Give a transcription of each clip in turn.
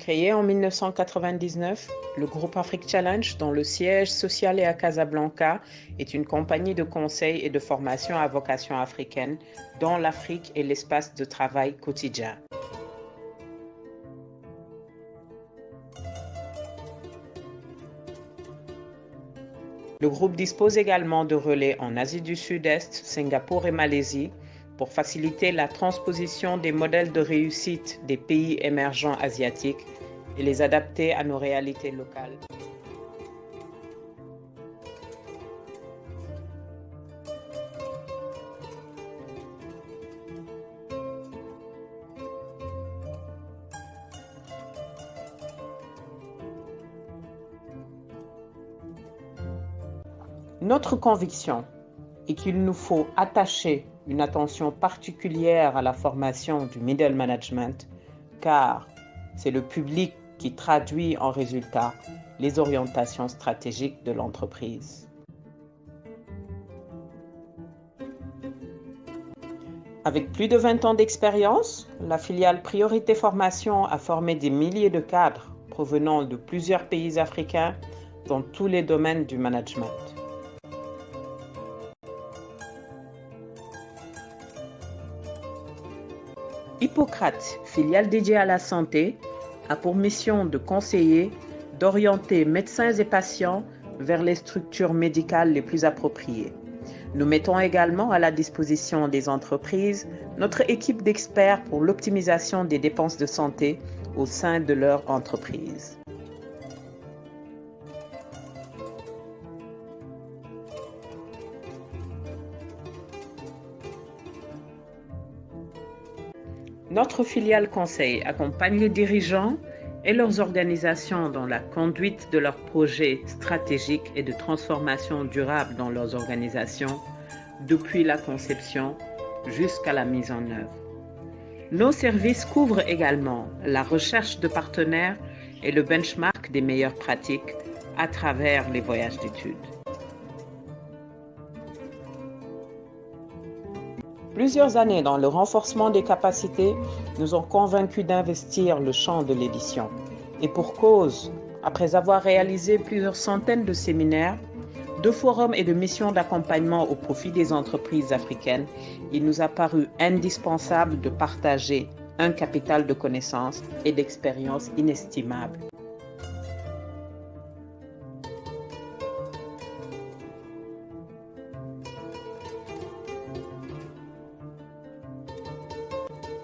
Créé en 1999, le groupe Afrique Challenge, dont le siège social est à Casablanca, est une compagnie de conseil et de formation à vocation africaine, dont l'Afrique est l'espace de travail quotidien. Le groupe dispose également de relais en Asie du Sud-Est, Singapour et Malaisie, pour faciliter la transposition des modèles de réussite des pays émergents asiatiques et les adapter à nos réalités locales. Notre conviction est qu'il nous faut attacher une attention particulière à la formation du middle management, car c'est le public qui traduit en résultat les orientations stratégiques de l'entreprise. Avec plus de 20 ans d'expérience, la filiale Priorité Formation a formé des milliers de cadres provenant de plusieurs pays africains dans tous les domaines du management. Hippocrate, filiale dédiée à la santé, a pour mission de conseiller, d'orienter médecins et patients vers les structures médicales les plus appropriées. Nous mettons également à la disposition des entreprises notre équipe d'experts pour l'optimisation des dépenses de santé au sein de leur entreprise. Notre filiale conseil accompagne les dirigeants et leurs organisations dans la conduite de leurs projets stratégiques et de transformation durable dans leurs organisations, depuis la conception jusqu'à la mise en œuvre. Nos services couvrent également la recherche de partenaires et le benchmark des meilleures pratiques à travers les voyages d'études. Plusieurs années dans le renforcement des capacités nous ont convaincus d'investir le champ de l'édition. Et pour cause, après avoir réalisé plusieurs centaines de séminaires, de forums et de missions d'accompagnement au profit des entreprises africaines, il nous a paru indispensable de partager un capital de connaissances et d'expériences inestimables.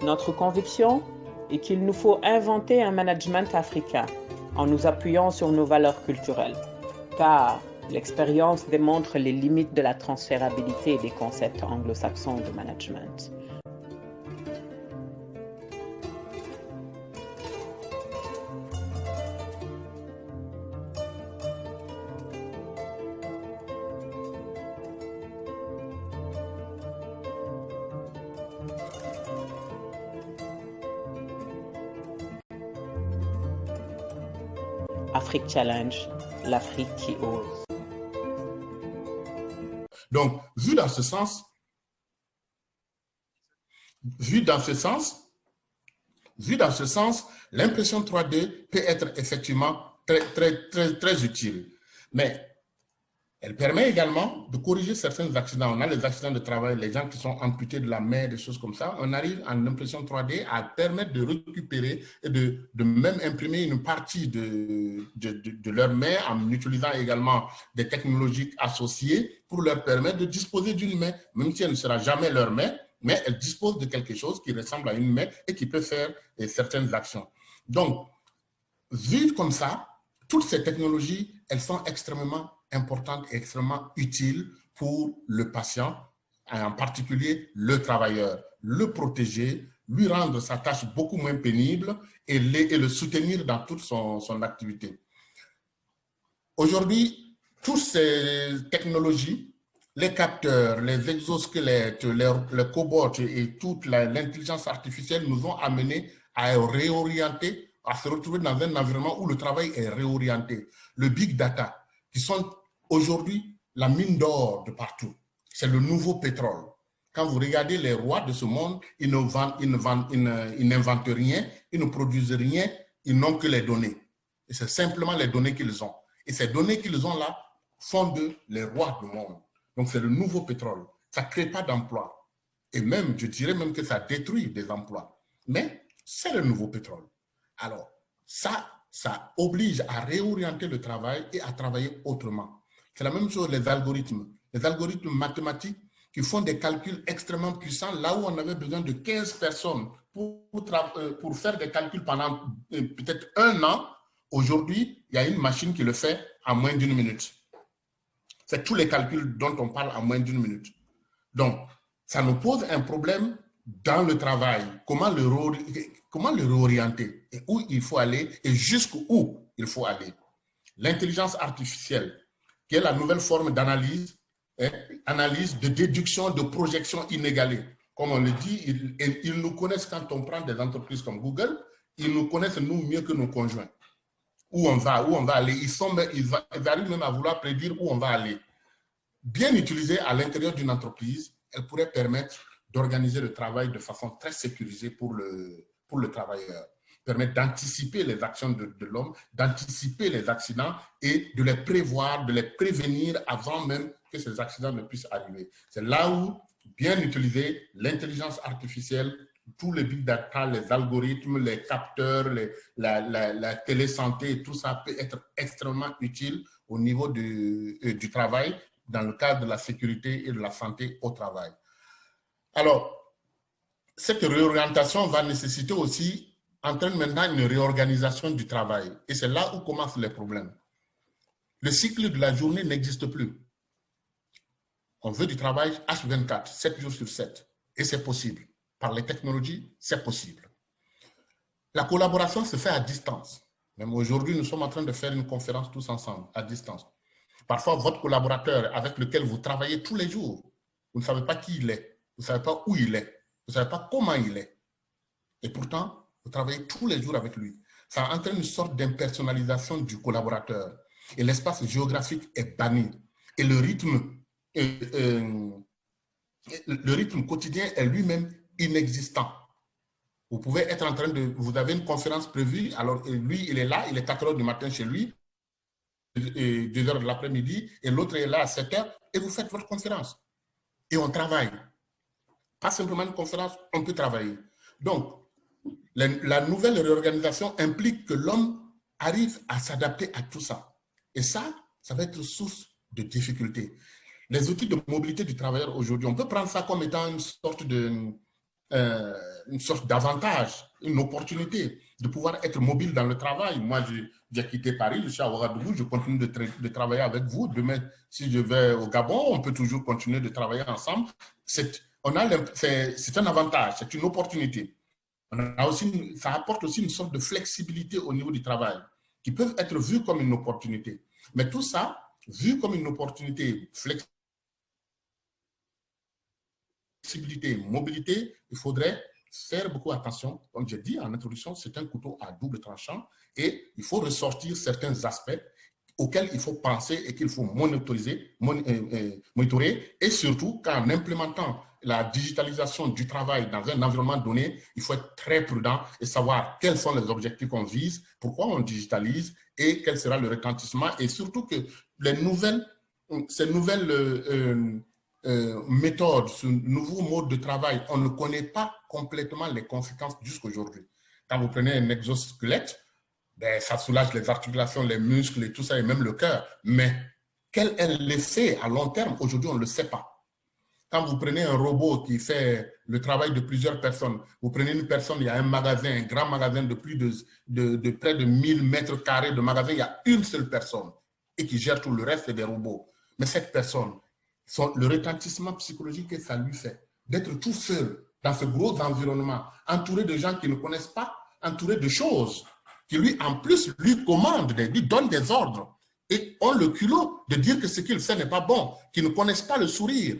Notre conviction est qu'il nous faut inventer un management africain en nous appuyant sur nos valeurs culturelles, car l'expérience démontre les limites de la transférabilité des concepts anglo-saxons de management. Afrique Challenge, l'Afrique qui ose. Donc, vu dans ce sens, l'impression 3D peut être effectivement très utile. Mais elle permet également de corriger certains accidents. On a les accidents de travail, les gens qui sont amputés de la main, des choses comme ça. On arrive en impression 3D à permettre de récupérer et de même imprimer une partie de leur main en utilisant également des technologies associées pour leur permettre de disposer d'une main, même si elle ne sera jamais leur main, mais elle dispose de quelque chose qui ressemble à une main et qui peut faire certaines actions. Donc, vu comme ça, toutes ces technologies, elles sont extrêmement importantes et extrêmement utiles pour le patient, en particulier le travailleur, le protéger, lui rendre sa tâche beaucoup moins pénible et le soutenir dans toute son activité. Aujourd'hui, toutes ces technologies, les capteurs, les exosquelettes, les cobots et toute l'intelligence artificielle nous ont amenés à réorienter, à se retrouver dans un environnement où le travail est réorienté. Le big data, qui sont aujourd'hui la mine d'or de partout. C'est le nouveau pétrole. Quand vous regardez les rois de ce monde, ils n'inventent rien, ils ne produisent rien, ils n'ont que les données. Et c'est simplement les données qu'ils ont. Et ces données qu'ils ont là font d'eux les rois du monde. Donc, c'est le nouveau pétrole. Ça ne crée pas d'emplois. Et même, je dirais même que ça détruit des emplois. Mais c'est le nouveau pétrole. Alors, ça oblige à réorienter le travail et à travailler autrement. C'est la même chose les algorithmes. Les algorithmes mathématiques qui font des calculs extrêmement puissants, là où on avait besoin de 15 personnes pour faire des calculs pendant peut-être un an. Aujourd'hui, il y a une machine qui le fait en moins d'1 minute. C'est tous les calculs dont on parle en moins d'1 minute. Donc, ça nous pose un problème dans le travail. Comment le réorienter et où il faut aller et jusqu'où il faut aller. L'intelligence artificielle, qui est la nouvelle forme d'analyse, analyse de déduction, de projection inégalée. Comme on le dit, ils nous connaissent quand on prend des entreprises comme Google, ils nous connaissent nous mieux que nos conjoints. Où on va aller. Ils arrivent même à vouloir prédire où on va aller. Bien utilisée à l'intérieur d'une entreprise, elle pourrait permettre d'organiser le travail de façon très sécurisée pour le travailleur. Permettre d'anticiper les actions de l'homme, d'anticiper les accidents et de les prévoir, de les prévenir avant même que ces accidents ne puissent arriver. C'est là où, bien utiliser l'intelligence artificielle, tous les big data, les algorithmes, les capteurs, la télésanté, tout ça peut être extrêmement utile au niveau du travail dans le cadre de la sécurité et de la santé au travail. Alors, cette réorientation va nécessiter aussi, entraîne maintenant une réorganisation du travail. Et c'est là où commencent les problèmes. Le cycle de la journée n'existe plus. On veut du travail H24, 7 jours sur 7. Et c'est possible. Par les technologies, c'est possible. La collaboration se fait à distance. Même aujourd'hui, nous sommes en train de faire une conférence tous ensemble, à distance. Parfois, votre collaborateur avec lequel vous travaillez tous les jours, vous ne savez pas qui il est, vous ne savez pas où il est, vous ne savez pas comment il est. Et pourtant, vous travaillez tous les jours avec lui. Ça entraîne une sorte d'impersonnalisation du collaborateur. Et l'espace géographique est banni. Et le rythme quotidien est lui-même inexistant. Vous pouvez être en train de... Vous avez une conférence prévue, alors lui, il est là, il est 4 heures du matin chez lui, 2 heures de l'après-midi, et l'autre est là à 7 heures, et vous faites votre conférence. Et on travaille. Pas simplement une conférence, on peut travailler. Donc, la nouvelle réorganisation implique que l'homme arrive à s'adapter à tout ça. Et ça va être source de difficultés. Les outils de mobilité du travailleur aujourd'hui, on peut prendre ça comme étant une sorte d'avantage, une opportunité de pouvoir être mobile dans le travail. Moi, j'ai quitté Paris, je suis à Ouagadougou, je continue de travailler avec vous. Demain, si je vais au Gabon, on peut toujours continuer de travailler ensemble. C'est un avantage, c'est une opportunité. Ça apporte aussi une sorte de flexibilité au niveau du travail, qui peuvent être vues comme une opportunité. Mais tout ça, vu comme une opportunité, flexibilité, mobilité, il faudrait faire beaucoup attention. Comme j'ai dit en introduction, c'est un couteau à double tranchant et il faut ressortir certains aspects auxquels il faut penser et qu'il faut monitorer et surtout qu'en implémentant la digitalisation du travail dans un environnement donné, il faut être très prudent et savoir quels sont les objectifs qu'on vise, pourquoi on digitalise et quel sera le retentissement et surtout que ces nouvelles méthode, ce nouveau mode de travail, on ne connaît pas complètement les conséquences jusqu'aujourd'hui. Quand vous prenez un exosquelette, ça soulage les articulations, les muscles et tout ça, et même le cœur. Mais quel est l'effet à long terme? Aujourd'hui, on ne le sait pas. Quand vous prenez un robot qui fait le travail de plusieurs personnes, vous prenez une personne, il y a un magasin, un grand magasin de près de 1000 mètres carrés de magasin, il y a une seule personne et qui gère tout le reste des robots. Mais cette personne, le retentissement psychologique que ça lui fait, d'être tout seul dans ce gros environnement, entouré de gens qui ne connaissent pas, entouré de choses qui lui, en plus, lui commandent, lui donnent des ordres et ont le culot de dire que ce qu'il fait n'est pas bon, qu'ils ne connaissent pas le sourire.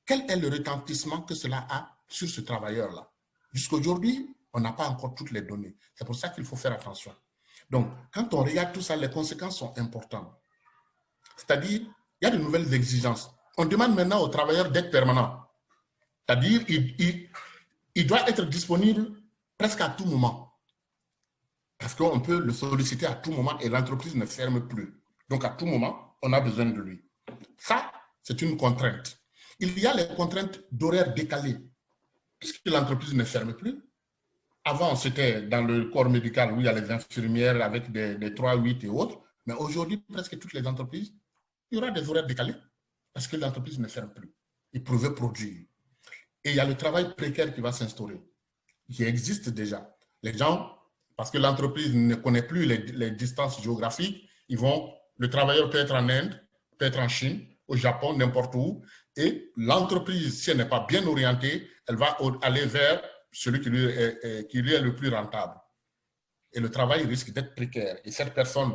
Quel est le retentissement que cela a sur ce travailleur-là? Jusqu'aujourd'hui, on n'a pas encore toutes les données. C'est pour ça qu'il faut faire attention. Donc, quand on regarde tout ça, les conséquences sont importantes. C'est-à-dire, il y a de nouvelles exigences. On demande maintenant aux travailleurs d'être permanents. C'est-à-dire, il doit être disponible presque à tout moment. Parce qu'on peut le solliciter à tout moment et l'entreprise ne ferme plus. Donc, à tout moment, on a besoin de lui. Ça, c'est une contrainte. Il y a les contraintes d'horaire décalé. Puisque l'entreprise ne ferme plus, avant, c'était dans le corps médical où il y a les infirmières avec des 3-8 et autres. Mais aujourd'hui, presque toutes les entreprises, il y aura des horaires décalés parce que l'entreprise ne ferme plus. Ils pouvaient produire. Et il y a le travail précaire qui va s'instaurer, qui existe déjà. Les gens, parce que l'entreprise ne connaît plus les distances géographiques, le travailleur peut être en Inde, peut être en Chine, au Japon, n'importe où. Et l'entreprise, si elle n'est pas bien orientée, elle va aller vers celui qui lui est le plus rentable. Et le travail risque d'être précaire. Et cette personne,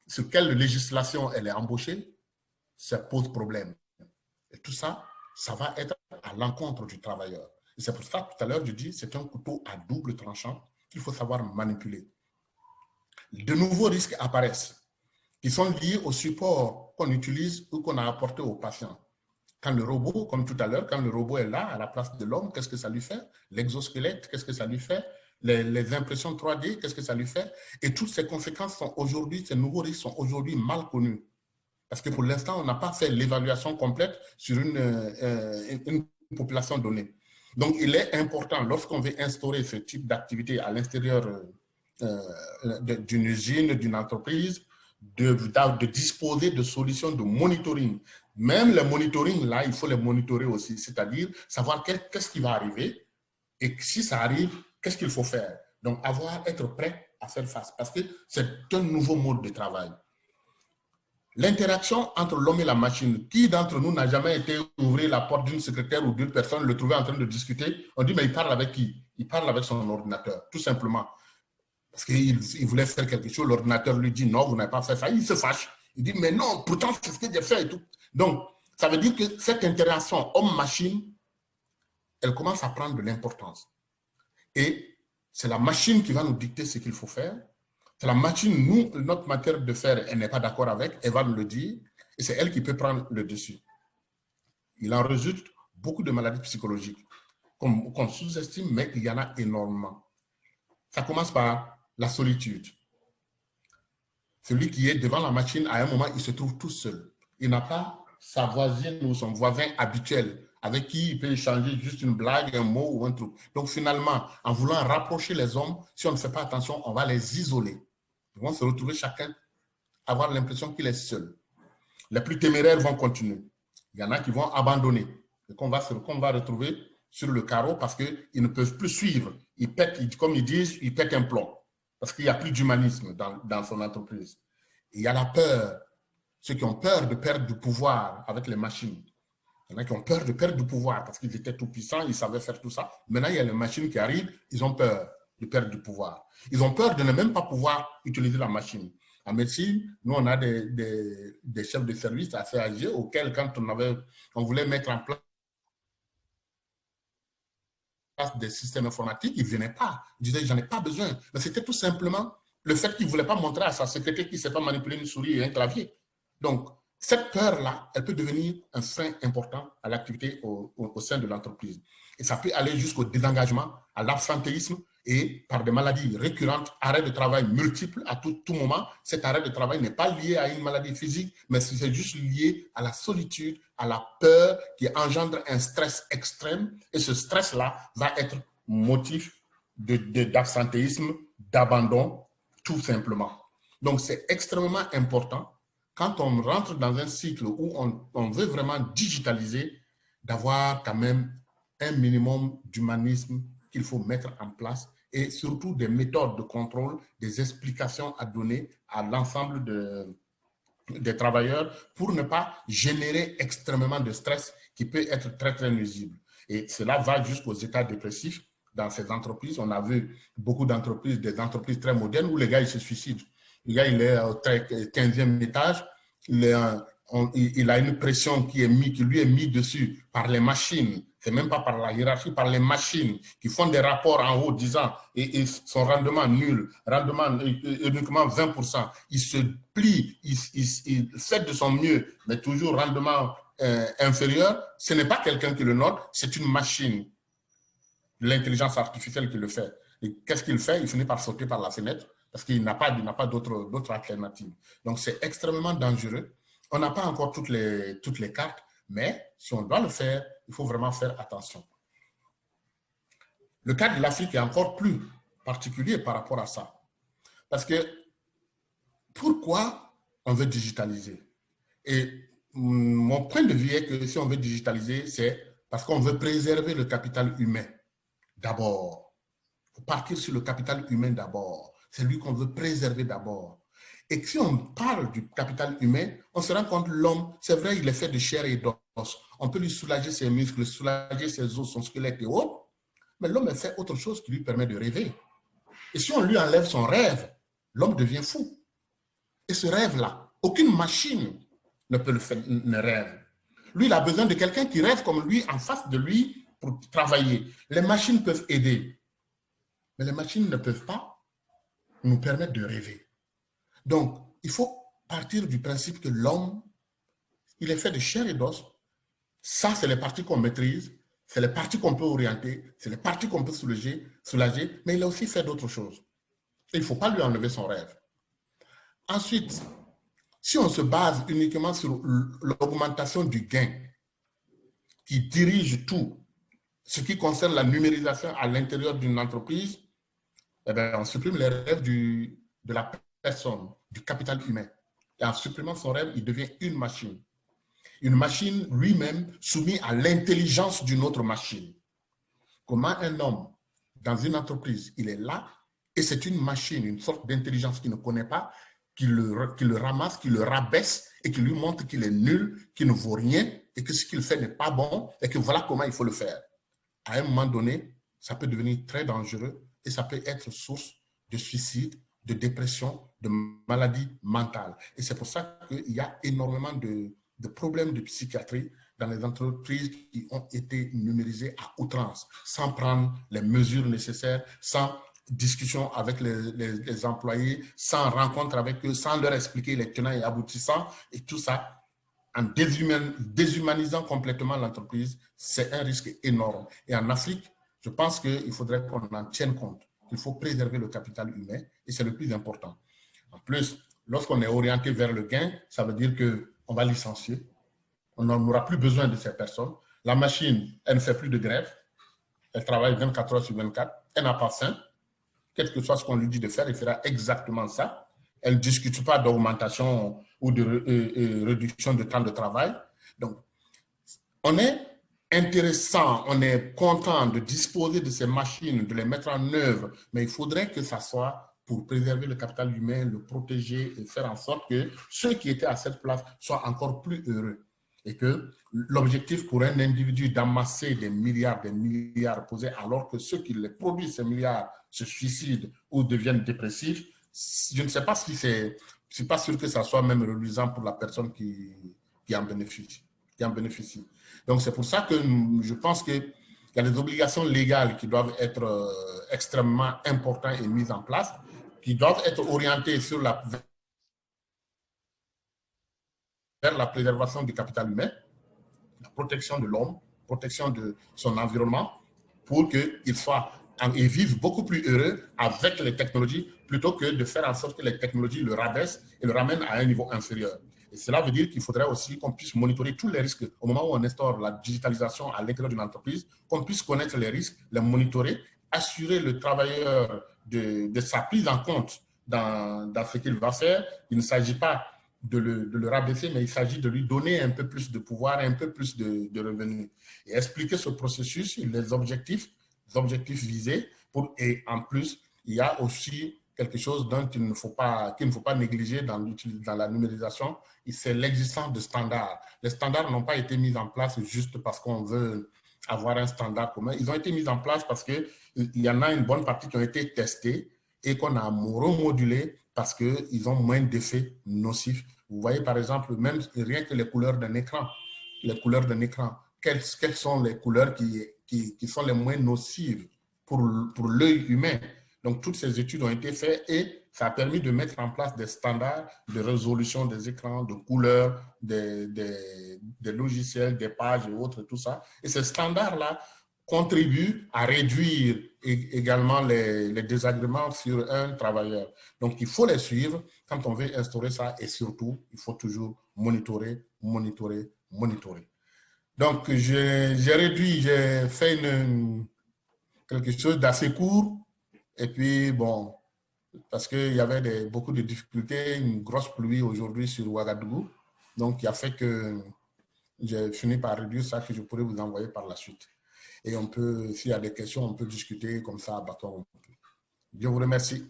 sur quelle législation elle est embauchée, ça pose problème. Et tout ça, ça va être à l'encontre du travailleur. Et c'est pour ça que tout à l'heure, je dis, c'est un couteau à double tranchant qu'il faut savoir manipuler. De nouveaux risques apparaissent qui sont liés au support qu'on utilise ou qu'on a apporté aux patients. Quand le robot, comme tout à l'heure, quand le robot est là à la place de l'homme, qu'est-ce que ça lui fait? L'exosquelette, qu'est-ce que ça lui fait? Les impressions 3D, qu'est-ce que ça lui fait? Et toutes ces conséquences sont aujourd'hui, ces nouveaux risques sont aujourd'hui mal connus. Parce que pour l'instant, on n'a pas fait l'évaluation complète sur une population donnée. Donc, il est important, lorsqu'on veut instaurer ce type d'activité à l'intérieur d'une usine, d'une entreprise, de disposer de solutions de monitoring. Même le monitoring, là, il faut les monitorer aussi, c'est-à-dire savoir qu'est-ce qui va arriver et si ça arrive, qu'est-ce qu'il faut faire. Donc, être prêt à faire face parce que c'est un nouveau mode de travail. L'interaction entre l'homme et la machine, qui d'entre nous n'a jamais été ouvrir la porte d'une secrétaire ou d'une personne, le trouver en train de discuter, on dit, mais il parle avec qui? Il parle avec son ordinateur, tout simplement. Parce qu'il voulait faire quelque chose, l'ordinateur lui dit, non, vous n'avez pas fait ça, il se fâche. Il dit, mais non, pourtant, c'est ce que j'ai fait et tout. Donc, ça veut dire que cette interaction homme-machine, elle commence à prendre de l'importance. Et c'est la machine qui va nous dicter ce qu'il faut faire. C'est la machine, nous, notre matière de faire, elle n'est pas d'accord avec, elle va nous le dire, et c'est elle qui peut prendre le dessus. Il en résulte beaucoup de maladies psychologiques qu'on sous-estime, mais il y en a énormément. Ça commence par la solitude. Celui qui est devant la machine, à un moment, il se trouve tout seul. Il n'a pas sa voisine ou son voisin habituel avec qui il peut échanger juste une blague, un mot ou un truc. Donc finalement, en voulant rapprocher les hommes, si on ne fait pas attention, on va les isoler. Ils vont se retrouver chacun, avoir l'impression qu'il est seul. Les plus téméraires vont continuer. Il y en a qui vont abandonner et qu'on va retrouver sur le carreau parce qu'ils ne peuvent plus suivre. Ils pètent, comme ils disent, ils pètent un plomb parce qu'il n'y a plus d'humanisme dans son entreprise. Et il y a la peur, ceux qui ont peur de perdre du pouvoir avec les machines. Il y en a qui ont peur de perdre du pouvoir parce qu'ils étaient tout puissants, ils savaient faire tout ça. Maintenant, il y a les machines qui arrivent, ils ont peur de perdre du pouvoir. Ils ont peur de ne même pas pouvoir utiliser la machine. En médecine, nous, on a des chefs de service assez âgés auxquels, quand on voulait mettre en place des systèmes informatiques, ils ne venaient pas. Ils disaient, j'en ai pas besoin. Mais c'était tout simplement le fait qu'il ne voulait pas montrer à sa secrétaire qu'il ne sait pas manipuler une souris et un clavier. Donc, cette peur-là, elle peut devenir un frein important à l'activité au sein de l'entreprise. Et ça peut aller jusqu'au désengagement, à l'absentéisme et par des maladies récurrentes, arrêt de travail multiples à tout moment. Cet arrêt de travail n'est pas lié à une maladie physique, mais c'est juste lié à la solitude, à la peur qui engendre un stress extrême. Et ce stress-là va être motif d'absentéisme, d'abandon, tout simplement. Donc, c'est extrêmement important quand on rentre dans un cycle où on veut vraiment digitaliser, d'avoir quand même un minimum d'humanisme qu'il faut mettre en place et surtout des méthodes de contrôle, des explications à donner à l'ensemble des travailleurs pour ne pas générer extrêmement de stress qui peut être très, très nuisible. Et cela va jusqu'aux états dépressifs dans ces entreprises. On a vu beaucoup d'entreprises, des entreprises très modernes où les gars, ils se suicident. Le gars, il est au 15e étage, il a une pression qui lui est mise dessus par les machines. C'est même pas par la hiérarchie, par les machines qui font des rapports en haut disant et son rendement nul, rendement uniquement 20%. Il se plie, il fait de son mieux, mais toujours rendement inférieur. Ce n'est pas quelqu'un qui le note, c'est une machine, l'intelligence artificielle qui le fait. Et qu'est-ce qu'il fait? Il finit par sauter par la fenêtre parce qu'il n'a pas d'autre alternative. Donc, c'est extrêmement dangereux. On n'a pas encore toutes les cartes, mais si on doit le faire, il faut vraiment faire attention. Le cas de l'Afrique est encore plus particulier par rapport à ça. Parce que pourquoi on veut digitaliser? Et mon point de vue est que si on veut digitaliser, c'est parce qu'on veut préserver le capital humain d'abord. Il faut partir sur le capital humain d'abord. C'est lui qu'on veut préserver d'abord. Et si on parle du capital humain, on se rend compte que l'homme, c'est vrai, il est fait de chair et d'os. On peut lui soulager ses muscles, soulager ses os, son squelette et autres. Mais l'homme est fait autre chose qui lui permet de rêver. Et si on lui enlève son rêve, l'homme devient fou. Et ce rêve-là, aucune machine ne peut le faire, ne rêve. Lui, il a besoin de quelqu'un qui rêve comme lui, en face de lui, pour travailler. Les machines peuvent aider, mais les machines ne peuvent pas nous permettre de rêver. Donc, il faut partir du principe que l'homme, il est fait de chair et d'os. Ça, c'est les parties qu'on maîtrise, c'est les parties qu'on peut orienter, c'est les parties qu'on peut soulager, mais il a aussi fait d'autres choses. Il ne faut pas lui enlever son rêve. Ensuite, si on se base uniquement sur l'augmentation du gain, qui dirige tout, ce qui concerne la numérisation à l'intérieur d'une entreprise, eh bien, on supprime les rêves de la personne, du capital humain. Et en supprimant son rêve, il devient une machine. Une machine lui-même soumise à l'intelligence d'une autre machine. Comment un homme, dans une entreprise, il est là, et c'est une machine, une sorte d'intelligence qu'il ne connaît pas, qui le ramasse, qui le rabaisse, et qui lui montre qu'il est nul, qu'il ne vaut rien, et que ce qu'il fait n'est pas bon, et que voilà comment il faut le faire. À un moment donné, ça peut devenir très dangereux, et ça peut être source de suicide, de dépression, de maladies mentales. Et c'est pour ça qu'il y a énormément de problèmes de psychiatrie dans les entreprises qui ont été numérisées à outrance, sans prendre les mesures nécessaires, sans discussion avec les employés, sans rencontre avec eux, sans leur expliquer les tenants et aboutissants, et tout ça, en déshumanisant complètement l'entreprise, c'est un risque énorme. Et en Afrique, je pense qu'il faudrait qu'on en tienne compte. Il faut préserver le capital humain, et c'est le plus important. En plus, lorsqu'on est orienté vers le gain, ça veut dire qu'on va licencier. On n'aura plus besoin de ces personnes. La machine, elle ne fait plus de grève. Elle travaille 24 heures sur 24. Elle n'a pas faim. Quel que soit ce qu'on lui dit de faire, elle fera exactement ça. Elle ne discute pas d'augmentation ou de réduction de temps de travail. Donc, on est intéressant, on est content de disposer de ces machines, de les mettre en œuvre, mais il faudrait que ça soit pour préserver le capital humain, le protéger et faire en sorte que ceux qui étaient à cette place soient encore plus heureux. Et que l'objectif pour un individu d'amasser des milliards posés, alors que ceux qui les produisent, ces milliards, se suicident ou deviennent dépressifs, je ne sais pas si c'est, je ne suis pas sûr que ça soit même reluisant pour la personne qui en bénéficie. Donc, c'est pour ça que je pense qu'il y a des obligations légales qui doivent être extrêmement importantes et mises en place, qui doivent être orientées vers la préservation du capital humain, la protection de l'homme, protection de son environnement, pour qu'il soit et vive beaucoup plus heureux avec les technologies, plutôt que de faire en sorte que les technologies le rabaissent et le ramènent à un niveau inférieur. Et cela veut dire qu'il faudrait aussi qu'on puisse monitorer tous les risques au moment où on instaure la digitalisation à l'intérieur d'une entreprise, qu'on puisse connaître les risques, les monitorer, assurer le travailleur de sa prise en compte dans ce qu'il va faire. Il ne s'agit pas de le rabaisser, mais il s'agit de lui donner un peu plus de pouvoir, un peu plus de revenus. Et expliquer ce processus, les objectifs visés, et en plus, il y a aussi quelque chose dont qu'il ne faut pas négliger dans la numérisation, c'est l'existence de standards. Les standards n'ont pas été mis en place juste parce qu'on veut avoir un standard commun. Ils ont été mis en place parce qu'il y en a une bonne partie qui ont été testés et qu'on a remodulé parce qu'ils ont moins d'effets nocifs. Vous voyez, par exemple, même rien que les couleurs d'un écran. Les couleurs d'un écran. Quelles sont les couleurs qui sont les moins nocives pour l'œil humain? Donc, toutes ces études ont été faites et ça a permis de mettre en place des standards de résolution des écrans, de couleurs, des logiciels, des pages et autres, tout ça. Et ces standards-là contribue à réduire également les désagréments sur un travailleur. Donc, il faut les suivre quand on veut instaurer ça et surtout, il faut toujours monitorer, monitorer, monitorer. Donc, j'ai réduit, j'ai fait quelque chose d'assez court et puis, bon, parce qu'il y avait beaucoup de difficultés, une grosse pluie aujourd'hui sur Ouagadougou, donc il a fait que j'ai fini par réduire ça que je pourrais vous envoyer par la suite. Et on peut, s'il y a des questions, on peut discuter comme ça à bâton. Je vous remercie.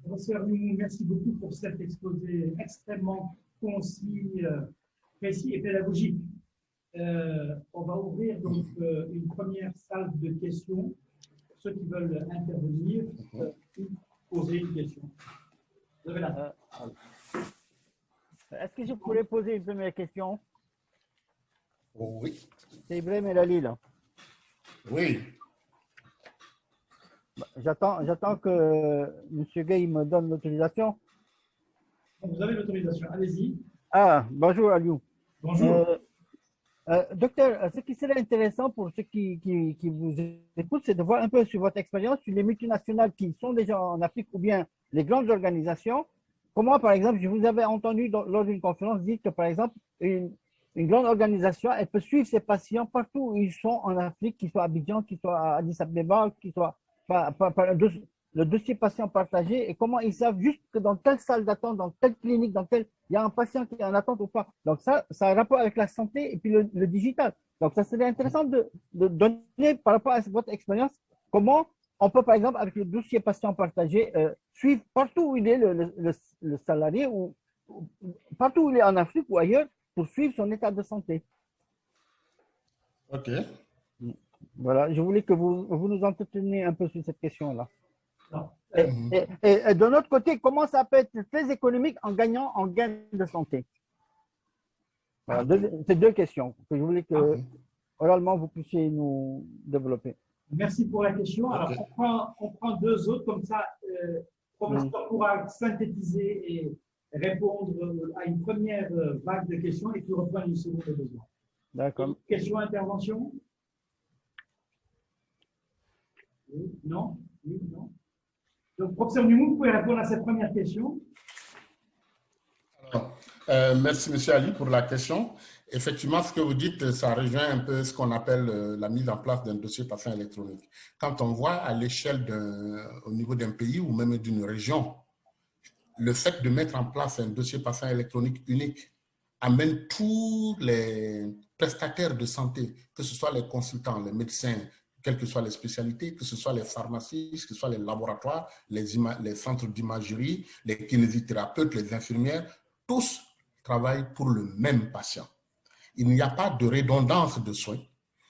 Professeur Numou, merci beaucoup pour cet exposé extrêmement concis, précis et pédagogique. On va ouvrir donc une première salle de questions pour ceux qui veulent intervenir, poser une question. Vous avez la Est-ce que je pourrais poser une première question? Oui. C'est Ibrahim Elali, là. Oui. J'attends que M. Gay me donne l'autorisation. Vous avez l'autorisation, allez-y. Ah, bonjour Aliou. Bonjour. Docteur, ce qui serait intéressant pour ceux qui vous écoutent, c'est de voir un peu sur votre expérience sur les multinationales qui sont déjà en Afrique ou bien les grandes organisations. Comment, par exemple, je vous avais entendu lors d'une conférence dire que, par exemple, une grande organisation, elle peut suivre ses patients partout où ils sont en Afrique, qu'ils soient à Abidjan, qu'ils soient à Addis Abeba, qu'ils soient par le dossier patient partagé, et comment ils savent juste que dans telle salle d'attente, dans telle clinique, il y a un patient qui est en attente ou pas. Donc ça a un rapport avec la santé et puis le digital. Donc ça serait intéressant de donner par rapport à votre expérience, comment on peut par exemple avec le dossier patient partagé suivre partout où il est le salarié ou partout où il est en Afrique ou ailleurs pour suivre son état de santé. OK. Voilà, je voulais que vous nous entreteniez un peu sur cette question-là. Et de notre côté, comment ça peut être très économique en gagnant en gain de santé? Voilà, c'est deux questions que je voulais que oralement vous puissiez nous développer. Merci pour la question. Alors, on prend deux autres, comme ça, le professeur pourra synthétiser et répondre à une première vague de questions et puis reprendre une seconde de besoin. D'accord. Question, intervention? Oui, non? Oui, non? Donc, professeur Numou, vous pouvez répondre à cette première question. Alors, merci, M. Ali, pour la question. Effectivement, ce que vous dites, ça rejoint un peu ce qu'on appelle la mise en place d'un dossier patient électronique. Quand on voit à l'échelle au niveau d'un pays ou même d'une région, le fait de mettre en place un dossier patient électronique unique amène tous les prestataires de santé, que ce soit les consultants, les médecins, quelles que soient les spécialités, que ce soit les pharmacies, que ce soit les laboratoires, les centres d'imagerie, les kinésithérapeutes, les infirmières, tous travaillent pour le même patient. Il n'y a pas de redondance de soins,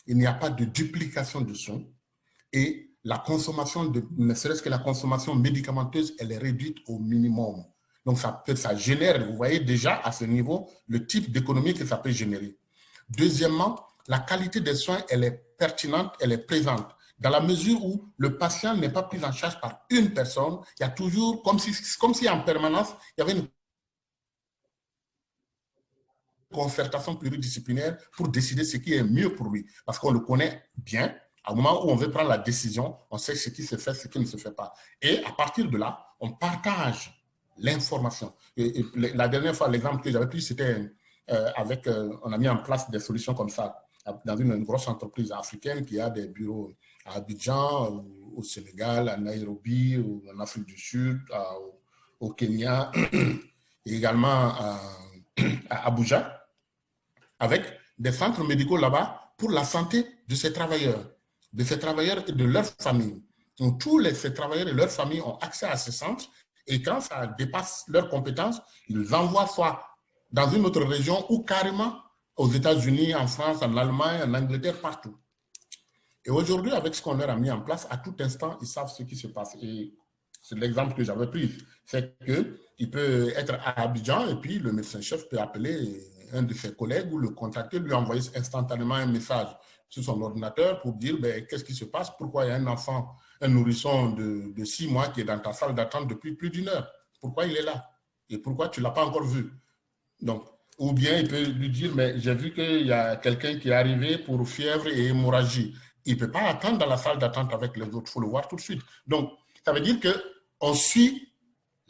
il n'y a pas de duplication de soins et la consommation, ne serait-ce que la consommation médicamenteuse, elle est réduite au minimum. Donc ça génère, vous voyez déjà à ce niveau, le type d'économie que ça peut générer. Deuxièmement, la qualité des soins, elle est pertinente, elle est présente. Dans la mesure où le patient n'est pas pris en charge par une personne, il y a toujours, comme si en permanence, il y avait une concertation pluridisciplinaire pour décider ce qui est mieux pour lui. Parce qu'on le connaît bien. Au moment où on veut prendre la décision, on sait ce qui se fait, ce qui ne se fait pas. Et à partir de là, on partage l'information. Et la dernière fois, l'exemple que j'avais pris, c'était on a mis en place des solutions comme ça dans une grosse entreprise africaine qui a des bureaux à Abidjan, au Sénégal, à Nairobi, en Afrique du Sud, au Kenya, et également à Abuja, avec des centres médicaux là-bas pour la santé de ces travailleurs et de leurs familles. Donc, ces travailleurs et leurs familles ont accès à ces centres et quand ça dépasse leurs compétences, ils envoient soit dans une autre région ou carrément aux États-Unis, en France, en Allemagne, en Angleterre, partout. Et aujourd'hui, avec ce qu'on leur a mis en place, à tout instant, ils savent ce qui se passe. Et c'est l'exemple que j'avais pris. C'est qu'il peut être à Abidjan et puis le médecin-chef peut appeler un de ses collègues ou le contacter, lui envoyer instantanément un message sur son ordinateur pour dire qu'est-ce qui se passe, pourquoi il y a un enfant, un nourrisson de 6 mois qui est dans ta salle d'attente depuis plus d'1 heure. Pourquoi il est là? Et pourquoi tu ne l'as pas encore vu? Donc, Ou bien il peut lui dire, mais j'ai vu qu'il y a quelqu'un qui est arrivé pour fièvre et hémorragie. Il ne peut pas attendre dans la salle d'attente avec les autres, il faut le voir tout de suite. Donc, ça veut dire qu'on suit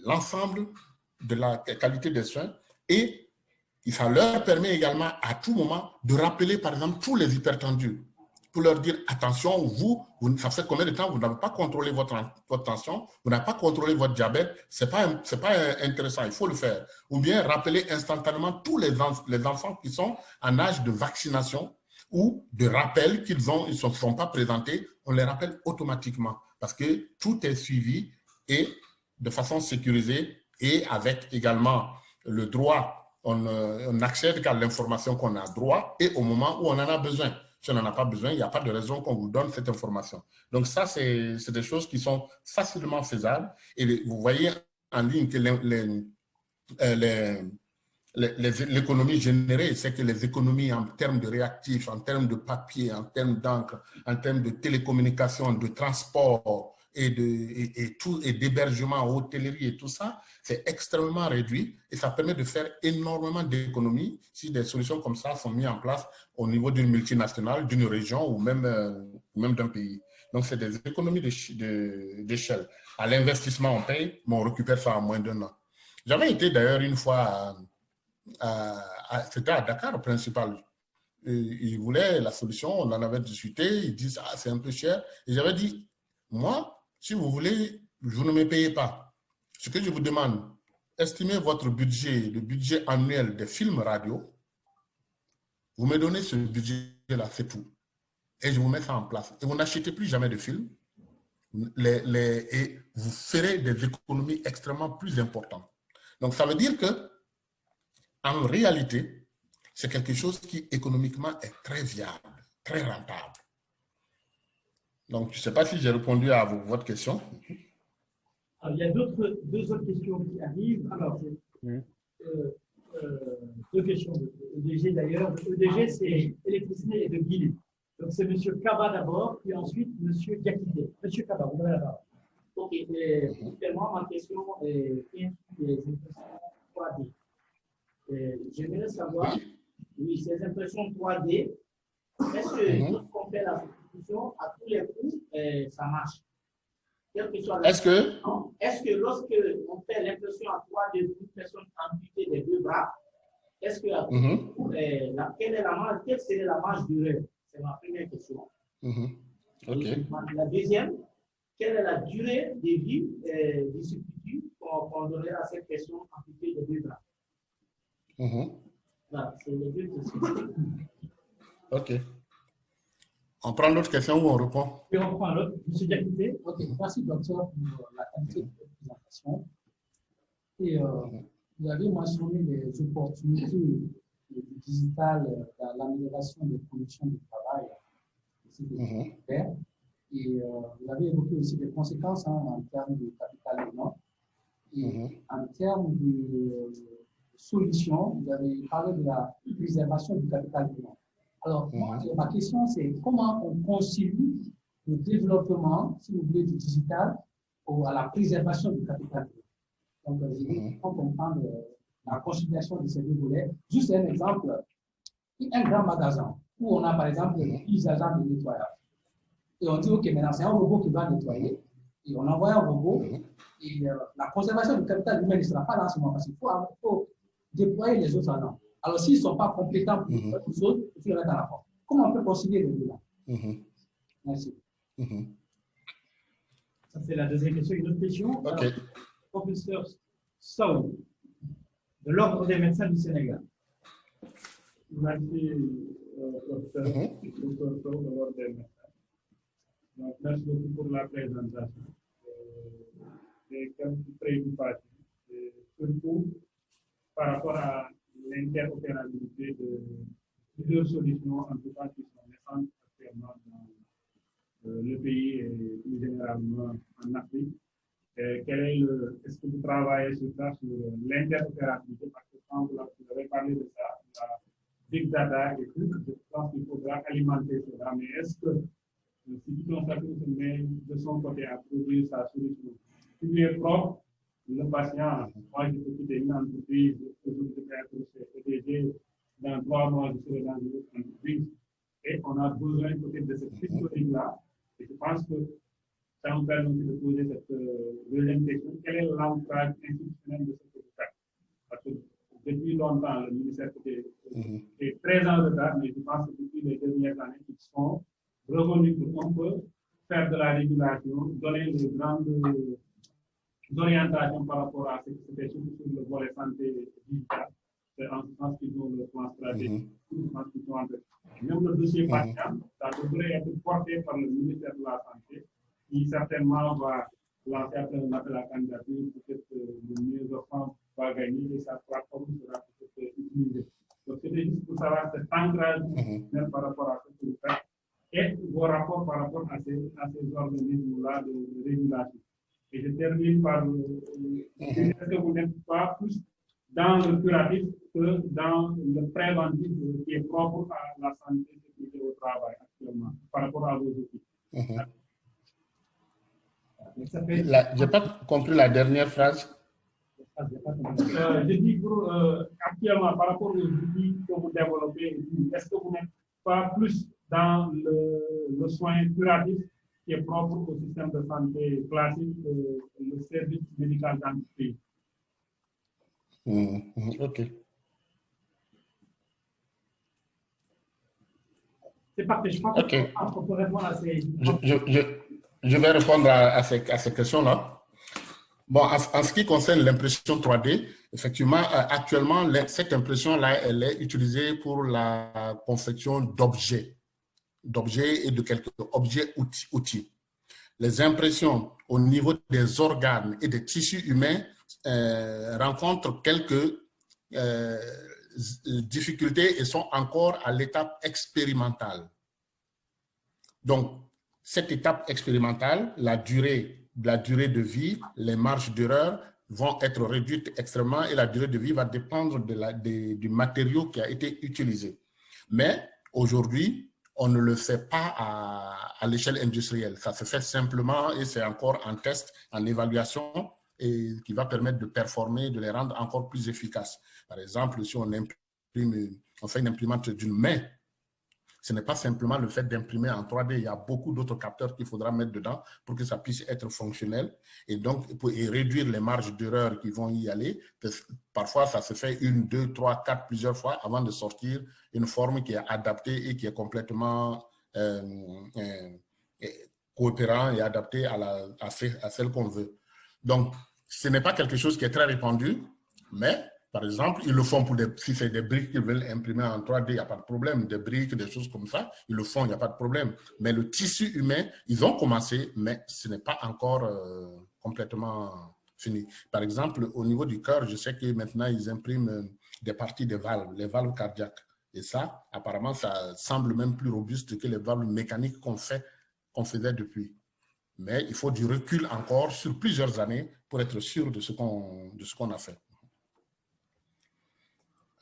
l'ensemble de la qualité des soins et ça leur permet également à tout moment de rappeler, par exemple, tous les hypertendus pour leur dire, attention, ça fait combien de temps vous n'avez pas contrôlé votre tension, vous n'avez pas contrôlé votre diabète, ce n'est pas intéressant, il faut le faire. Ou bien rappeler instantanément tous les enfants qui sont en âge de vaccination ou de rappel qu'ils ne se sont pas présentés, on les rappelle automatiquement parce que tout est suivi et de façon sécurisée et avec également le droit, on accède qu'à l'information qu'on a droit et au moment où on en a besoin. Si on n'en a pas besoin, il n'y a pas de raison qu'on vous donne cette information. Donc ça, c'est des choses qui sont facilement faisables. Et vous voyez en ligne que l'économie générée, c'est que les économies en termes de réactifs, en termes de papier, en termes d'encre, en termes de télécommunications, de transport et d'hébergement, hôtellerie et tout ça, c'est extrêmement réduit et ça permet de faire énormément d'économies si des solutions comme ça sont mises en place au niveau d'une multinationale, d'une région ou même d'un pays. Donc, c'est des économies d'échelle. À l'investissement, on paye, mais on récupère ça en moins d'un an. J'avais été d'ailleurs une fois c'était à Dakar principal. Ils voulaient la solution, on en avait discuté, ils disent ah, c'est un peu cher. Et j'avais dit, moi, si vous voulez, vous ne me payez pas. Ce que je vous demande, estimez votre budget, le budget annuel des films radio. Vous me donnez ce budget-là, c'est tout. Et je vous mets ça en place. Et vous n'achetez plus jamais de films. Et vous ferez des économies extrêmement plus importantes. Donc, ça veut dire que en réalité, c'est quelque chose qui économiquement est très viable, très rentable. Donc, je ne sais pas si j'ai répondu à votre question. Alors, il y a deux autres questions qui arrivent. Alors, deux questions de EDG d'ailleurs. EDG, c'est électricité et de Guinée. Donc, c'est M. Kaba d'abord, puis ensuite M. Diakité. M. Kaba, vous avez la parole. Ok, vraiment, ma question est des impressions 3D. J'aimerais savoir, oui, ces impressions 3D, est-ce que lorsqu'on fait la substitution, à tous les coups, ça marche? Est-ce que lorsque on fait l'impression à 3D d'une personne amputée des deux bras, est-ce que à tous les coups, quelle serait la marge d'erreur? C'est ma première question. Okay. La deuxième, quelle est la durée de vie du substitut qu'on donnerait à cette personne amputée des deux bras? Voilà, c'est les deux questions. OK. On prend l'autre question ou on répond? Et on prend l'autre. M. Diakité. Ok, merci docteur pour la qualité de votre présentation. Et vous avez mentionné les opportunités du digital dans l'amélioration des conditions de travail et vous avez évoqué aussi les conséquences en termes de capital humain et en termes de solutions, vous avez parlé de la préservation du capital humain. Alors, ma question, c'est comment on concilie le développement, si vous voulez, du digital à la préservation du capital humain. Donc, quand on prend la conciliation de ces deux volets, juste un exemple, un grand magasin où on a par exemple 10 agents de nettoyage. Et on dit, OK, maintenant c'est un robot qui va nettoyer. Et on envoie un robot. Et la conservation du capital humain ne sera pas là en ce moment parce qu'il faut déployer les autres agents. Alors, s'ils ne sont pas compétents pour faire quelque chose, il faut les mettre en rapport. Comment on peut concilier les deux là? Merci. Ça, c'est la deuxième question. Une autre question. OK. Alors, professeur Sow, de l'Ordre des médecins du Sénégal. Merci, docteur Sow, de l'Ordre des médecins. Donc, merci beaucoup pour la présentation. J'ai quelques préoccupations, surtout par rapport à l'interopérabilité de plusieurs solutions, en tout cas qui sont naissantes actuellement dans le pays et plus généralement en Afrique. Est-ce que vous travaillez sur ça, sur l'interopérabilité, parce que quand vous avez parlé de ça, la big data et tout, je pense qu'il faudra alimenter cela, mais est-ce que si tout un chacun se met de son côté à produire sa solution, qui lui est propre, le patient, moi, je peux quitter une entreprise, je peux être PDG, dans 3 mois, je serai dans une autre entreprise. Et on a besoin peut-être de cette historique-là. Et je pense que ça nous permet aussi de poser cette deuxième question. Quel est l'ancrage institutionnel de ce hôpital? Parce que depuis longtemps, le ministère est très en retard, mais je pense que depuis les dernières années, ils sont revenus pour un peu faire de la régulation, donner de grandes orientations par rapport à ce qui se fait surtout sur le volet santé digitale. C'est en ce sens qu'ils ont le plan stratégique. Même le dossier patient, ça devrait être porté par le ministère de la Santé, qui certainement va lancer après un appel à candidature, peut-être le mieux offrant va gagner et sa plateforme sera peut-être utilisée. Donc, c'était juste pour savoir cet ancrage par rapport à ce que vous faites et vos rapports par rapport à ces organismes-là de régulation. Et je termine par est-ce que vous n'êtes pas plus dans le curatif que dans le préventif qui est propre à la santé et sécurité au travail actuellement par rapport à vos outils? Je n'ai pas compris la dernière phrase. Je dis pour actuellement par rapport aux outils que vous développez, est-ce que vous n'êtes pas plus dans le soin curatif qui est propre au système de santé classique, le service médical d'entreprise? Ok. C'est parfait. Je pense qu'on peut répondre à ces... Je vais répondre à ces questions-là. Bon, en ce qui concerne l'impression 3D, effectivement, actuellement, cette impression-là, elle est utilisée pour la confection d'objets et de quelques objets outils. Les impressions au niveau des organes et des tissus humains rencontrent quelques difficultés et sont encore à l'étape expérimentale. Donc, cette étape expérimentale, la durée de vie, les marges d'erreur vont être réduites extrêmement et la durée de vie va dépendre du matériau qui a été utilisé. Mais aujourd'hui, on ne le fait pas à l'échelle industrielle. Ça se fait simplement et c'est encore en test, en évaluation et qui va permettre de performer, de les rendre encore plus efficaces. Par exemple, si on fait une imprimante d'une main, ce n'est pas simplement le fait d'imprimer en 3D. Il y a beaucoup d'autres capteurs qu'il faudra mettre dedans pour que ça puisse être fonctionnel et donc pour réduire les marges d'erreur qui vont y aller. Parfois, ça se fait 1, 2, 3, 4, plusieurs fois avant de sortir une forme qui est adaptée et qui est complètement coopérant et adaptée à celle qu'on veut. Donc, ce n'est pas quelque chose qui est très répandu, mais par exemple, ils le font si c'est des briques qu'ils veulent imprimer en 3D, il n'y a pas de problème. Des briques, des choses comme ça, ils le font, il n'y a pas de problème. Mais le tissu humain, ils ont commencé, mais ce n'est pas encore complètement fini. Par exemple, au niveau du cœur, je sais que maintenant, ils impriment des parties des valves, les valves cardiaques. Et ça, apparemment, ça semble même plus robuste que les valves mécaniques qu'on faisait depuis. Mais il faut du recul encore sur plusieurs années pour être sûr de ce qu'on a fait.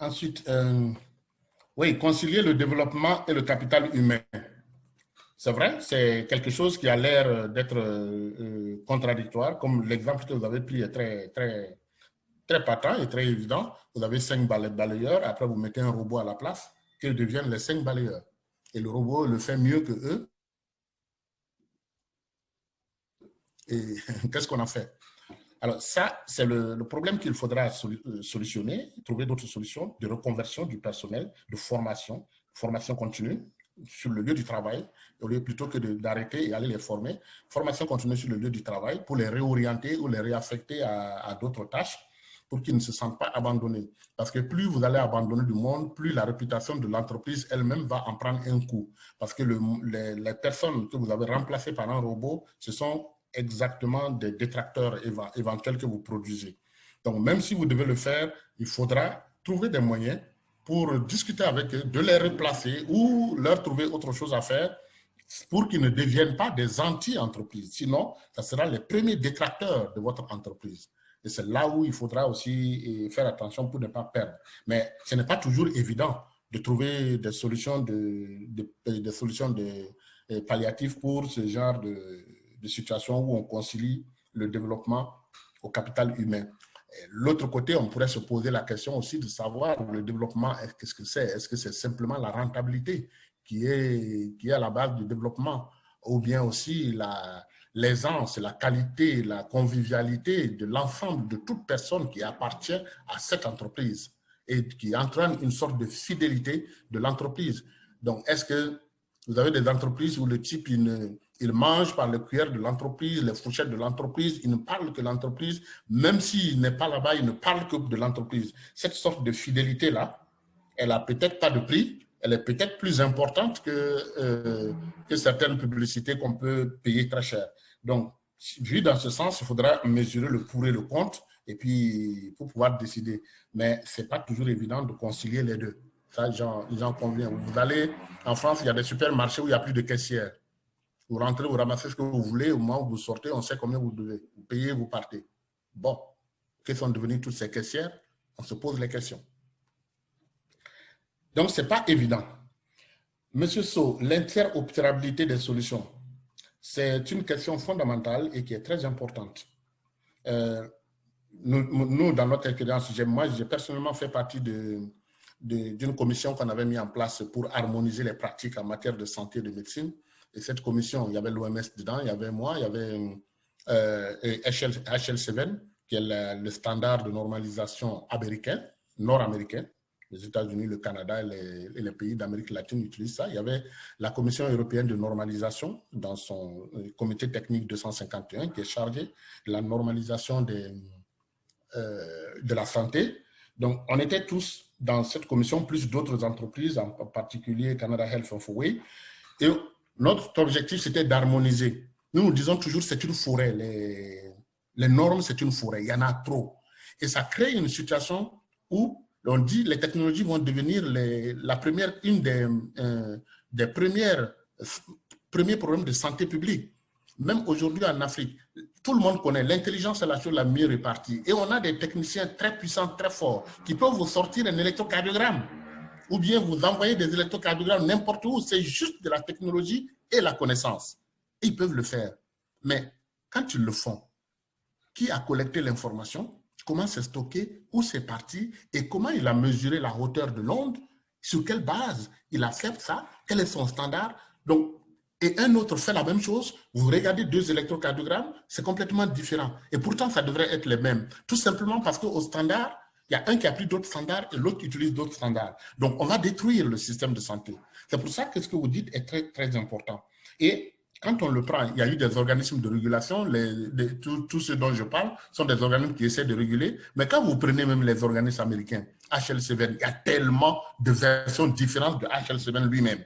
Ensuite, oui, concilier le développement et le capital humain. C'est vrai, c'est quelque chose qui a l'air d'être contradictoire, comme l'exemple que vous avez pris est très patent et très évident. Vous avez 5 balayeurs, après vous mettez un robot à la place, qu'ils deviennent les 5 balayeurs. Et le robot le fait mieux que eux. Et qu'est-ce qu'on a fait? Alors ça, c'est le problème qu'il faudra solutionner, trouver d'autres solutions de reconversion du personnel, de formation continue sur le lieu du travail, au lieu plutôt que d'arrêter et aller les former. Formation continue sur le lieu du travail pour les réorienter ou les réaffecter à d'autres tâches pour qu'ils ne se sentent pas abandonnés. Parce que plus vous allez abandonner du monde, plus la réputation de l'entreprise elle-même va en prendre un coup. Parce que les personnes que vous avez remplacées par un robot, ce sont exactement des détracteurs éventuels que vous produisez. Donc, même si vous devez le faire, il faudra trouver des moyens pour discuter avec eux, de les replacer ou leur trouver autre chose à faire pour qu'ils ne deviennent pas des anti-entreprises. Sinon, ça sera les premiers détracteurs de votre entreprise. Et c'est là où il faudra aussi faire attention pour ne pas perdre. Mais ce n'est pas toujours évident de trouver des solutions palliatives pour ce genre de situation où on concilie le développement au capital humain. L'autre côté, on pourrait se poser la question aussi de savoir le développement, qu'est-ce que c'est? Est-ce que c'est simplement la rentabilité qui est à la base du développement, ou bien aussi l'aisance, la qualité, la convivialité de l'ensemble de toute personne qui appartient à cette entreprise et qui entraîne une sorte de fidélité de l'entreprise. Donc, est-ce que vous avez des entreprises où le type, il mange par le cuillère de l'entreprise, les fourchettes de l'entreprise, il ne parle que de l'entreprise, même s'il n'est pas là-bas, il ne parle que de l'entreprise. Cette sorte de fidélité-là, elle n'a peut-être pas de prix, elle est peut-être plus importante que certaines publicités qu'on peut payer très cher. Donc, vu dans ce sens, il faudra mesurer le pour et le contre, et puis pour pouvoir décider. Mais ce n'est pas toujours évident de concilier les deux. Ça, j'en conviens. Vous allez en France, il y a des supermarchés où il n'y a plus de caissière. Vous rentrez, vous ramassez ce que vous voulez, au moment où vous sortez, on sait combien vous devez. Vous payez, vous partez. Bon, quelles sont devenues toutes ces caissières? On se pose les questions. Donc, ce n'est pas évident. Monsieur Sow, l'interopérabilité des solutions, c'est une question fondamentale et qui est très importante. Nous, dans notre expérience, moi, j'ai personnellement fait partie d'une commission qu'on avait mis en place pour harmoniser les pratiques en matière de santé et de médecine. Et cette commission, il y avait l'OMS dedans, il y avait moi, il y avait HL7, qui est le standard de normalisation américain, nord-américain. Les États-Unis, le Canada et les pays d'Amérique latine utilisent ça. Il y avait la Commission européenne de normalisation dans son comité technique 251 qui est chargé de la normalisation de la santé. Donc, on était tous dans cette commission, plus d'autres entreprises, en particulier Canada Health of Way. Et notre objectif, c'était d'harmoniser. Nous disons toujours que c'est une forêt. Les normes, c'est une forêt. Il y en a trop. Et ça crée une situation où on dit que les technologies vont devenir une des premiers problèmes de santé publique. Même aujourd'hui en Afrique, tout le monde connaît, l'intelligence est la chose la mieux répartie. Et on a des techniciens très puissants, très forts, qui peuvent vous sortir un électrocardiogramme ou bien vous envoyer des électrocardiogrammes n'importe où. C'est juste de la technologie et la connaissance. Et ils peuvent le faire. Mais quand ils le font, qui a collecté l'information? Comment c'est stocké, où c'est parti et comment il a mesuré la hauteur de l'onde, sur quelle base il accepte ça, quel est son standard. Donc, et un autre fait la même chose, vous regardez deux électrocardiogrammes, c'est complètement différent. Et pourtant, ça devrait être les mêmes. Tout simplement parce qu'au standard, il y a un qui a pris d'autres standards et l'autre qui utilise d'autres standards. Donc, on va détruire le système de santé. C'est pour ça que ce que vous dites est très, très important. Et quand on le prend, il y a eu des organismes de régulation, tous ceux dont je parle sont des organismes qui essaient de réguler, mais quand vous prenez même les organismes américains, HL7, il y a tellement de versions différentes de HL7 lui-même.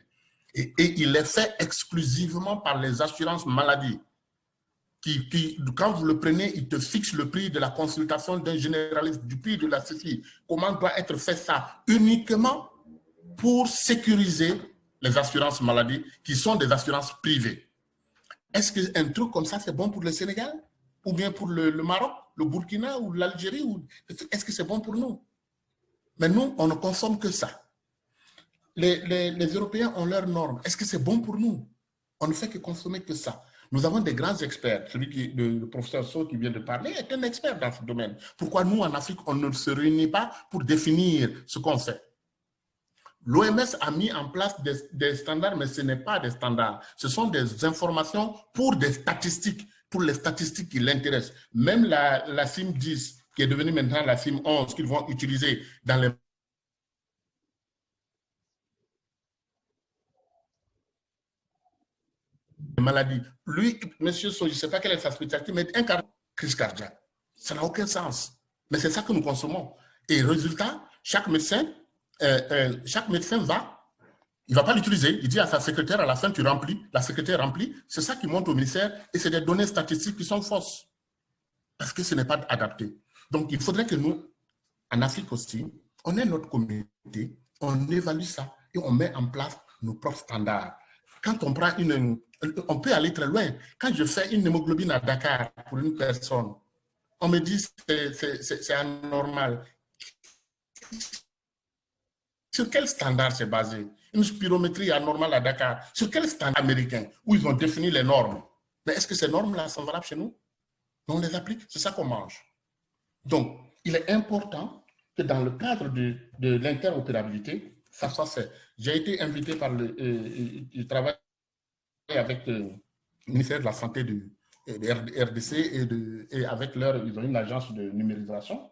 Et il est fait exclusivement par les assurances maladie, qui, quand vous le prenez, il te fixe le prix de la consultation d'un généraliste, du prix de la ceci. Comment doit être fait ça? Uniquement pour sécuriser les assurances maladie, qui sont des assurances privées. Est-ce qu'un truc comme ça, c'est bon pour le Sénégal? Ou bien pour le Maroc, le Burkina ou l'Algérie? Est-ce que c'est bon pour nous? Mais nous, on ne consomme que ça. Les Européens ont leurs normes. Est-ce que c'est bon pour nous? On ne fait que consommer que ça. Nous avons des grands experts. Le professeur Sow qui vient de parler est un expert dans ce domaine. Pourquoi nous, en Afrique, on ne se réunit pas pour définir ce qu'on fait? L'OMS a mis en place des standards, mais ce n'est pas des standards. Ce sont des informations pour des statistiques, pour les statistiques qui l'intéressent. Même la CIM 10, qui est devenue maintenant la CIM 11, qu'ils vont utiliser dans les maladies. Lui, monsieur Sow, je ne sais pas quelle est sa spécialité, mais un crise cardiaque. Ça n'a aucun sens. Mais c'est ça que nous consommons. Et résultat, chaque médecin va, il ne va pas l'utiliser. Il dit à sa secrétaire, à la fin, tu remplis. La secrétaire remplit. C'est ça qui monte au ministère et c'est des données statistiques qui sont fausses. Parce que ce n'est pas adapté. Donc, il faudrait que nous, en Afrique aussi, on ait notre communauté, on évalue ça et on met en place nos propres standards. Quand on prend on peut aller très loin. Quand je fais une hémoglobine à Dakar pour une personne, on me dit c'est anormal. Sur quel standard c'est basé? Une spirométrie anormale à Dakar. Sur quel standard américain où ils ont défini les normes? Mais est-ce que ces normes-là sont valables chez nous? on les applique, c'est ça qu'on mange. Donc, il est important que dans le cadre de l'interopérabilité, ça soit fait. J'ai été invité par le travail avec le ministère de la Santé de RDC et avec ils ont une agence de numérisation.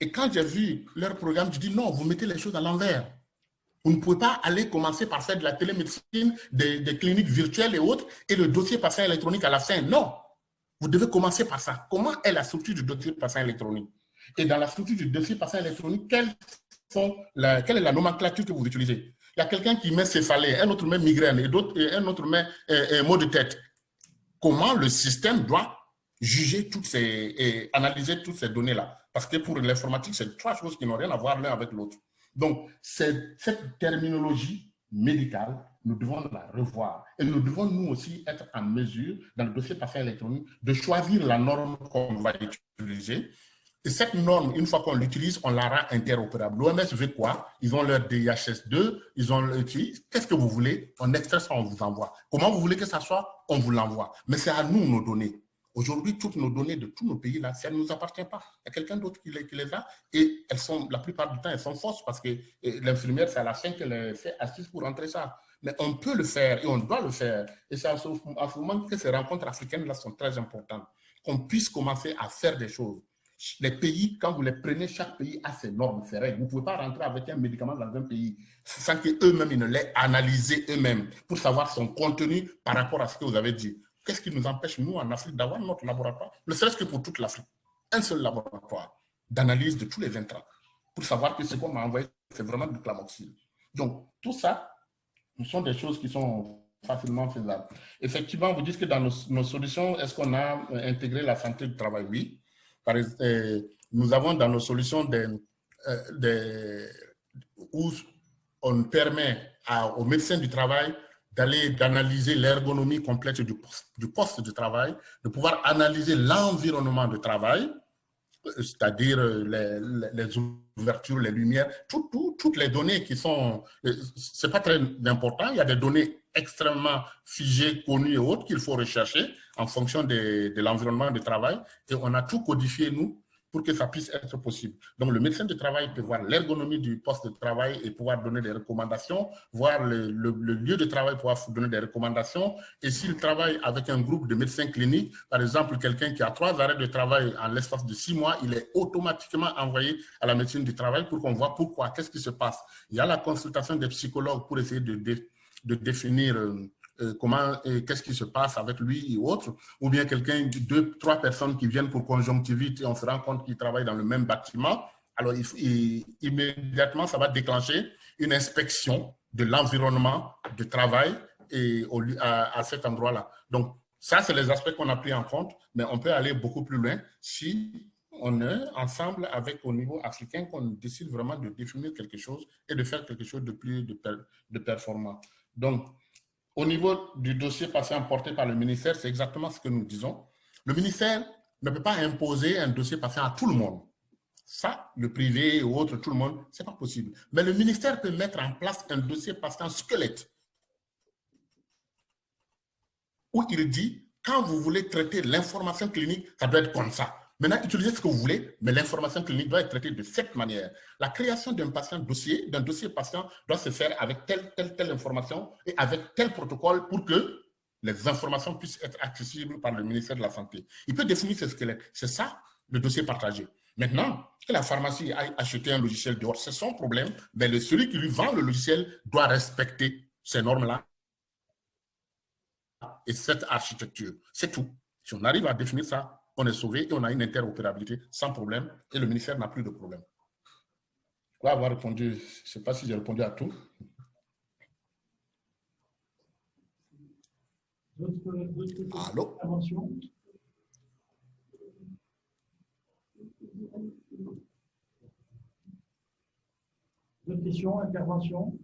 Et quand j'ai vu leur programme, je dis non, vous mettez les choses à l'envers. Vous ne pouvez pas aller commencer par faire de la télémédecine, des cliniques virtuelles et autres, et le dossier patient électronique à la fin. Non, vous devez commencer par ça. Comment est la structure du dossier patient électronique? Et dans la structure du dossier patient électronique, quelle est la nomenclature que vous utilisez? Il y a quelqu'un qui met céphalée, un autre met migraine, et un autre met maux de tête. Comment le système doit juger et analyser toutes ces données-là? Parce que pour l'informatique, c'est trois choses qui n'ont rien à voir l'un avec l'autre. Donc, cette terminologie médicale, nous devons la revoir. Et nous devons, nous aussi, être en mesure, dans le dossier patient électronique, de choisir la norme qu'on va utiliser. Et cette norme, une fois qu'on l'utilise, on la rend interopérable. L'OMS veut quoi? Ils ont leur DHS2, ils ont le... Qu'est-ce que vous voulez? On extrait ça, on vous envoie. Comment vous voulez que ça soit? On vous l'envoie. Mais c'est à nous, nos données. Aujourd'hui, toutes nos données de tous nos pays, là, ça ne nous appartient pas. Il y a quelqu'un d'autre qui les a et elles sont, la plupart du temps, elles sont fausses parce que l'infirmière, c'est à la fin qu'elle fait assise pour entrer ça. Mais on peut le faire et on doit le faire. Et c'est à ce moment que ces rencontres africaines-là sont très importantes. Qu'on puisse commencer à faire des choses. Les pays, quand vous les prenez, chaque pays a ses normes, ses règles. Vous ne pouvez pas rentrer avec un médicament dans un pays sans qu'eux-mêmes, ils ne l'aient analysé eux-mêmes pour savoir son contenu par rapport à ce que vous avez dit. Qu'est-ce qui nous empêche, nous, en Afrique, d'avoir notre laboratoire? Ne serait-ce que pour toute l'Afrique. Un seul laboratoire d'analyse de tous les intrants pour savoir que ce qu'on m'a envoyé, c'est vraiment du clamoxyl. Donc, tout ça, ce sont des choses qui sont facilement faisables. Effectivement, vous dites que dans nos solutions, est-ce qu'on a intégré la santé du travail? Oui. Nous avons dans nos solutions où on permet aux médecins du travail d'analyser l'ergonomie complète du poste de travail, de pouvoir analyser l'environnement de travail, c'est-à-dire les ouvertures, les lumières, toutes les données qui sont... Ce n'est pas très important, il y a des données extrêmement figées, connues et autres qu'il faut rechercher en fonction de l'environnement de travail et on a tout codifié, nous, pour que ça puisse être possible. Donc, le médecin de travail peut voir l'ergonomie du poste de travail et pouvoir donner des recommandations, voir le lieu de travail, pouvoir donner des recommandations. Et s'il travaille avec un groupe de médecins cliniques, par exemple, quelqu'un qui a 3 arrêts de travail en l'espace de 6 mois, il est automatiquement envoyé à la médecine du travail pour qu'on voit pourquoi, qu'est-ce qui se passe. Il y a la consultation des psychologues pour essayer de définir qu'est-ce qui se passe avec lui et autres, ou bien quelqu'un, 2, 3 personnes qui viennent pour conjonctivite et on se rend compte qu'ils travaillent dans le même bâtiment, alors immédiatement ça va déclencher une inspection de l'environnement de travail et à cet endroit-là. Donc ça, c'est les aspects qu'on a pris en compte, mais on peut aller beaucoup plus loin si on est ensemble avec au niveau africain qu'on décide vraiment de définir quelque chose et de faire quelque chose de plus de performant. Donc, au niveau du dossier patient porté par le ministère, c'est exactement ce que nous disons. Le ministère ne peut pas imposer un dossier patient à tout le monde. Ça, le privé ou autre, tout le monde, ce n'est pas possible. Mais le ministère peut mettre en place un dossier patient squelette où il dit, quand vous voulez traiter l'information clinique, ça doit être comme ça. Maintenant, utilisez ce que vous voulez, mais l'information clinique doit être traitée de cette manière. La création d'un dossier patient doit se faire avec telle information et avec tel protocole pour que les informations puissent être accessibles par le ministère de la Santé. Il peut définir ce squelette. C'est ça, le dossier partagé. Maintenant, que la pharmacie aille acheter un logiciel dehors, c'est son problème, mais celui qui lui vend le logiciel doit respecter ces normes-là et cette architecture. C'est tout. Si on arrive à définir ça, on est sauvé et on a une interopérabilité sans problème et le ministère n'a plus de problème. Je crois avoir répondu, je ne sais pas si j'ai répondu à tout. Allô? D'autres questions, interventions?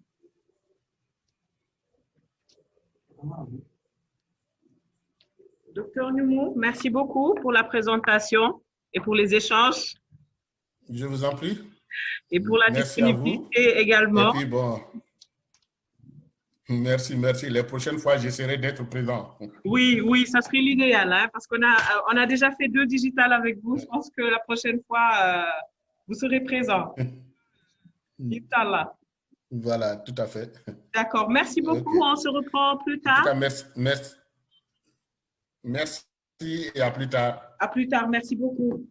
Docteur Numou, merci beaucoup pour la présentation et pour les échanges. Je vous en prie. Et pour la disponibilité également. Et puis bon, Merci, merci. Les prochaines fois, j'essaierai d'être présent. Oui, oui, ça serait l'idéal, hein, parce on a déjà fait 2 digitales avec vous. Je pense que la prochaine fois, vous serez présent. Inch'Allah. Voilà, tout à fait. D'accord. Merci beaucoup. On se reprend plus tard. En tout cas, merci et à plus tard. À plus tard. Merci beaucoup.